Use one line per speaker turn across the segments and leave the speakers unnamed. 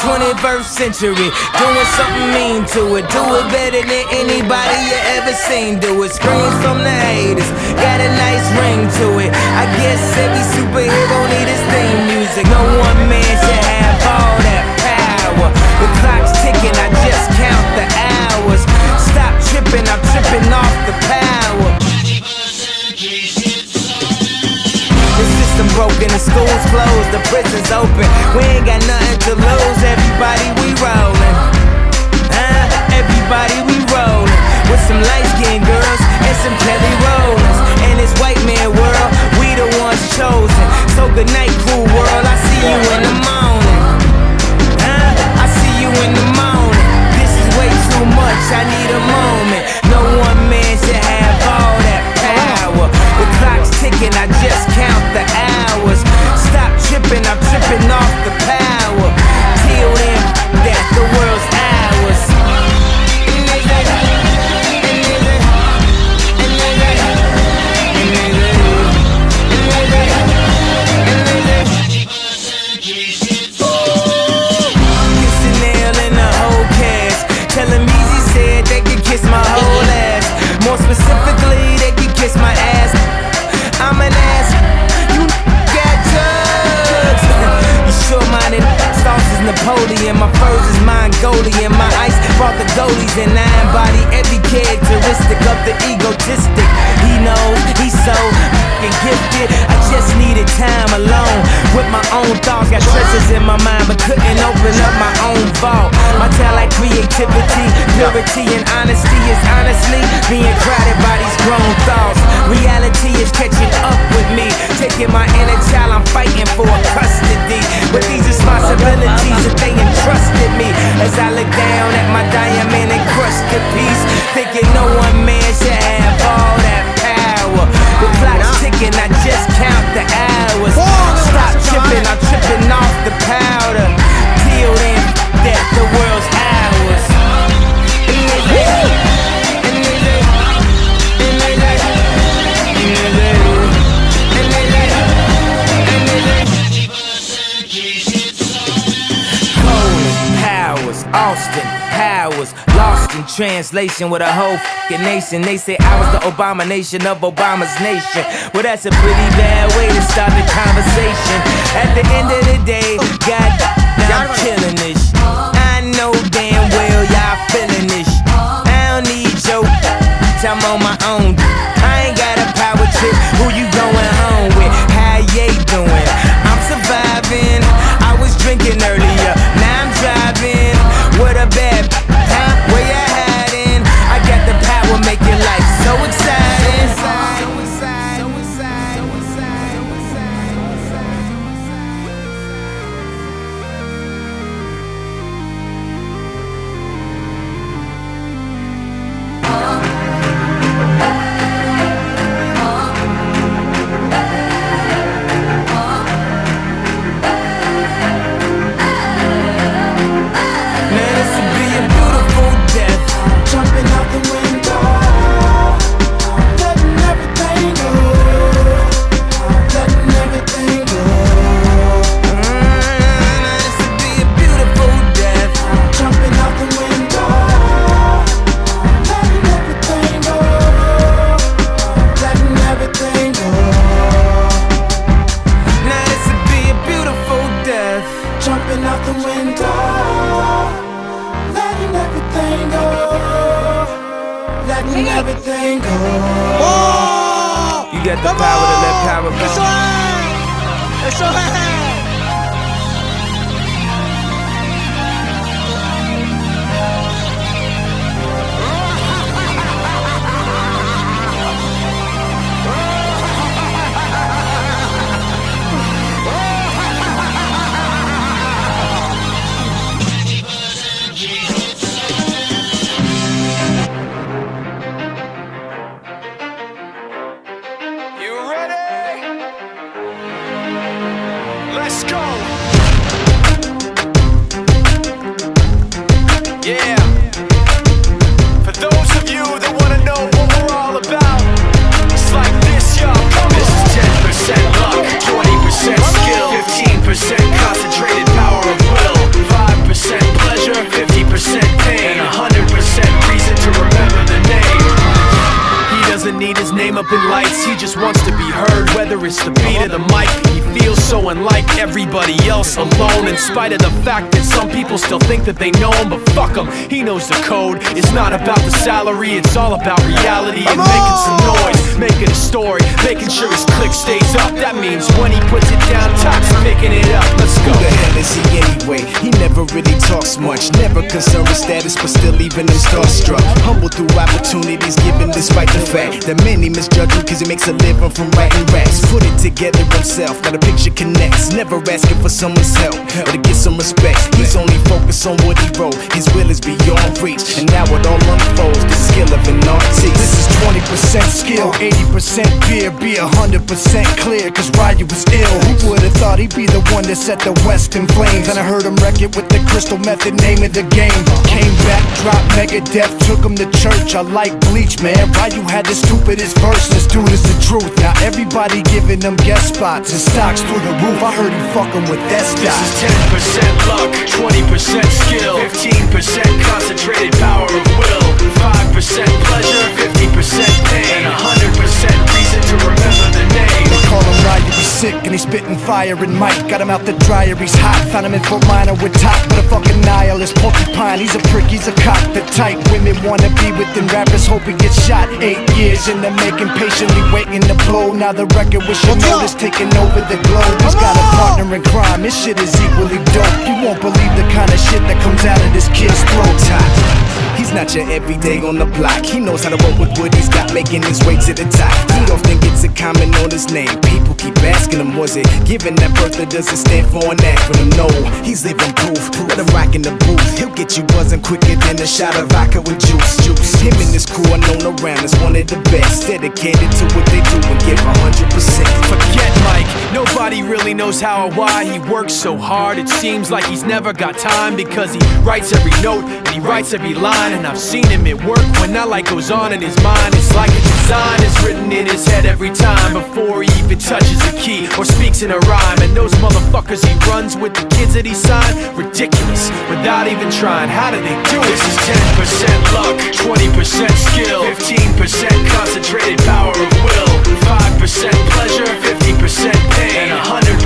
21st century, doing something mean to it. Do it better than anybody you ever seen do it. Screams from the haters, got a nice ring to it. I guess every superhero need his theme music. No one man should have all that power. The clock's ticking, I just count the hours. Stop tripping, I'm tripping off the power. The system broken, the school's closed, the prison's open. We ain't got nothing to lose, everybody we rollin'. Everybody we rollin'. With some light-skinned girls and some Kelly Rollins. In this white man world, we the ones chosen. So good night, cool world, I see you in the morning. I see you in the morning. This is way too much, I need a moment. No one man should have all that power. The clock's ticking, I just count the hours. Stop tripping, I'm tripping off the power. Till then, that the world's ours. More specifically, they can kiss my ass. I'm an ass. You got drugs. You sure-minded sauce is Napoleon. My furs is Mongolian. My ice brought the goalies, and I embody every characteristic of the egotistic. He knows he's so gifted. I just needed time alone with my own thoughts. Got treasures in my mind, but couldn't open up my own vault. My talent, creativity, purity, and honesty is honestly being crowded by these grown thoughts. Reality is catching up with me, taking my inner child, I'm fighting for custody. With these responsibilities that they entrusted me, as I look down at my diamond and crusted piece, thinking no one man should have all that power. The clock's ticking, I just count the hours. Stop tripping, I'm tripping off the powder. Till then, that the world's ours. Austin Powers, lost in translation with a whole fucking nation. They say I was the abomination of Obama's nation. Well, that's a pretty bad way to start the conversation. At the end of the day, God, I'm killing this. I know damn well y'all feeling this. I don't need your I'm on my own. I ain't got a power trip. Who you going home with? How you doing? I'm surviving. I was drinking earlier, now I'm driving. What a bad, huh? Where you hiding? I got the power, make your life so exciting.
Everything go.
You got the power to let power go.
It's alright. It's alright.
name up in lights, he just wants to be heard. Whether it's the beat or the mic, he feels so unlike everybody else, alone. In spite of the fact that some people still think that they know him, but fuck him, he knows the code. It's not about the salary, it's all about reality and making some noise, making a story, making sure his click stays up. That means when he puts it down, Top's picking it up. Let's go.
Who the hell is he anyway? He never really talks much, never concerned with status, but still leaving him starstruck. Humble through opportunities given despite the fact that many misjudge him cause he makes a living from writing raps. Put it together himself, now the picture connects. Never asking for someone's help or to get some respect. He's only focused on what he wrote, his will is beyond reach. And now it all unfolds, the skill of an artist.
This is 20% skill, 80% fear. Be 100% clear, cause Ryu was ill. Who would've thought he'd be the one that set the West in flames? And I heard him wreck it with the crystal method, name of the game. Came back, dropped Megadeth, took him to church. I like Bleach, man. Ryu had the stupidest verse, this dude is the truth. Now everybody giving them guest spots and stocks through the roof. I heard he fucking with that stock.
This is 10% luck, 20% skill, 15% concentrated power of will, 5% pleasure, 50% pain, and 100% reason to remember the name.
They call him Ryu, he's sick and he's spitting fire and Mike. Got him out the dryer, he's hot. Found him in Fort Minor with top, but a fucking nihilist porcupine. He's a prick, he's a cock. The type women wanna be within rappers, hope he gets shot. 8 years in the making, patiently waiting to blow. Now the record with your notice taking over the globe. He's got a partner in crime, his shit is equally dope. You won't believe the kind of shit that comes out of this kid's throat.
He's not your everyday on the block. He knows how to work with what he's got, making his way to the top. He often gets a comment on his name. People keep asking him, was it given that birth or does it stand for an acronym? No, he's living proof. Let him rock in the booth. He'll get you buzzing quicker than a shot of vodka with juice. Him and his crew are known around as one of the best, dedicated to what they do and give 100%.
Forget Mike, nobody really knows how or why he works so hard. It seems like he's never got time because he writes every note and he writes every line. And I've seen him at work when that light goes on in his mind. It's like a design is written in his head every time before he even touches a key or speaks in a rhyme. And those motherfuckers he runs with, the kids that he signed, ridiculous, without even trying. How do they do it? This is 10% luck, 20% skill, 15% concentrated power of will, 5% pleasure, 50% pain, and 100%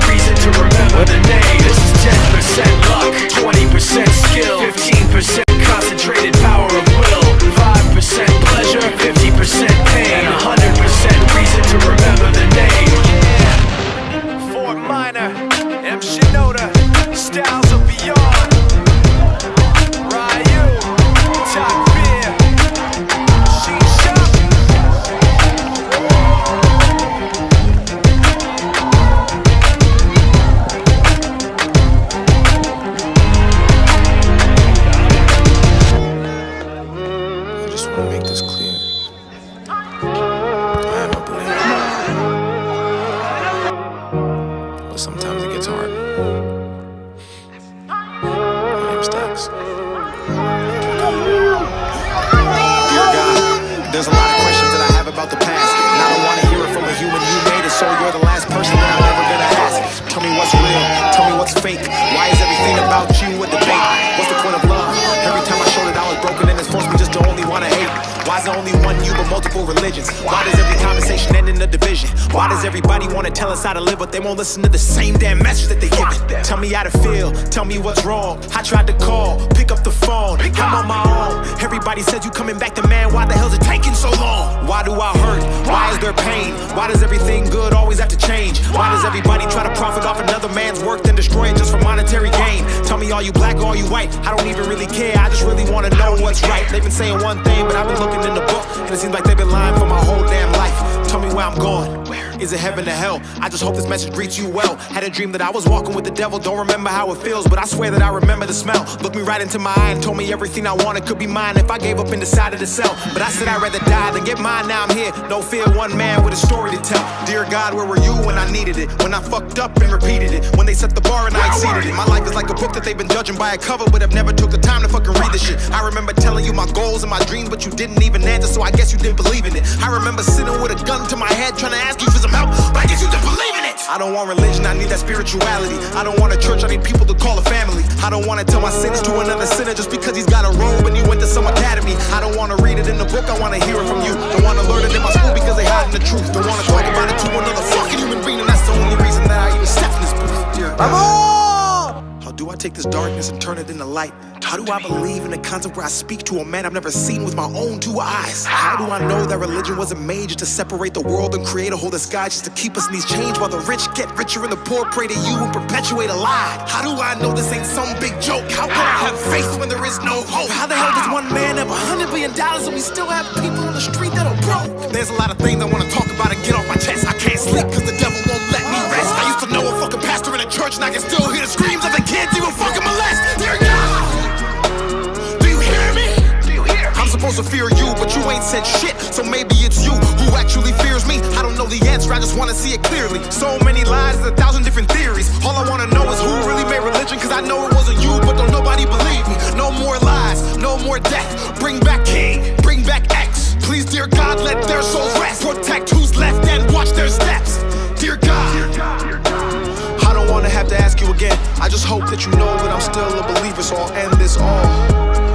reason to remember the name. This is 10% luck, 20% skill, 15% concentrated power of will, 5% pleasure, 50% pain, and 100% reason to remember the name. Yeah, Fort Minor, M. Shinoda, styles of beyond, Ryu, Top Beer, Shisha.
There's a lot of questions that I have about the past, and I don't want to hear it from a human you made it, so you're the last person that I'm ever gonna ask. Tell me what's real, tell me what's fake. Why is everything about you a debate? What's the point of love? Every time I showed it I was broken and it's forced me just to only wanna hate. Why is there only one you but multiple religions? Why does every conversation end in a division? Why does everybody wanna tell us how to live but they won't listen to the same damn message that they give it? Tell me how to feel, tell me what's wrong. I tried to call, pick up the phone, I'm on my own. Everybody says you coming back to man, why the hell's it taking so long? Why do I hurt? Why is there pain? Why does everything good always have to change? Why does everybody try to profit off another man's work then destroy it just for monetary gain? Tell me, are you black or are you white? I don't even really care, I just really wanna know what's right. They've been saying one thing, but I've been looking in the book, and it seems like they've been lying for my whole damn life. Tell me where I'm going. Is it heaven or hell? I just hope this message greets you well. Had a dream that I was walking with the devil. Don't remember how it feels, but I swear that I remember the smell. Looked me right into my eye and told me everything I wanted could be mine if I gave up and decided to sell. But I said I'd rather die than get mine. Now I'm here, no fear, one man with a story to tell. Dear God, where were you when I needed it? When I fucked up and repeated it? When they set the bar and I exceeded it? My life is like a book that they've been judging by a cover, but have never took the time to fucking read the shit. I remember telling you my goals and my dreams, but you didn't even answer, so I guess you didn't believe in it. I remember sitting with a gun to my head trying to ask you for some help, but I guess you didn't believe in it. I don't want religion, I need that spirituality. I don't want a church, I need people to call a family. I don't want to tell my sins to another sinner just because he's got a robe and he went to some academy. I don't want to read it in the book, I want to hear it from you. Don't want to learn it in my school because they hiding the truth. Don't wanna talk about it to another fucking human being, and that's the only reason that I even stepped in this booth. Dear God. How do I take this darkness and turn it into light? How do I believe in the concept where I speak to a man I've never seen with my own two eyes? How do I know that religion wasn't made just to separate the world and create a whole disguise just to keep us in these chains while the rich get richer and the poor pray to you and perpetuate a lie? How do I know this ain't some big joke? How can I have faith when there is no hope? How the hell does one man have $100 billion and we still have people on the street that are broke? There's a lot of things I wanna talk about and get off my chest. I can't sleep cause the devil won't let me rest. I used to know a fucking pastor in a church and I can still hear the screams of the kids he will fucking molest. Dear God! I'm supposed to fear you, but you ain't said shit. So maybe it's you who actually fears me. I don't know the answer, I just wanna see it clearly. So many lies, 1,000 different theories. All I wanna know is who really made religion, cause I know it wasn't you, but don't nobody believe me. No more lies, no more death. Bring back King, bring back X. Please, dear God, let their souls rest. Protect who's left and watch their steps. Dear God, I don't wanna have to ask you again. I just hope that you know that I'm still a believer, so I'll end this all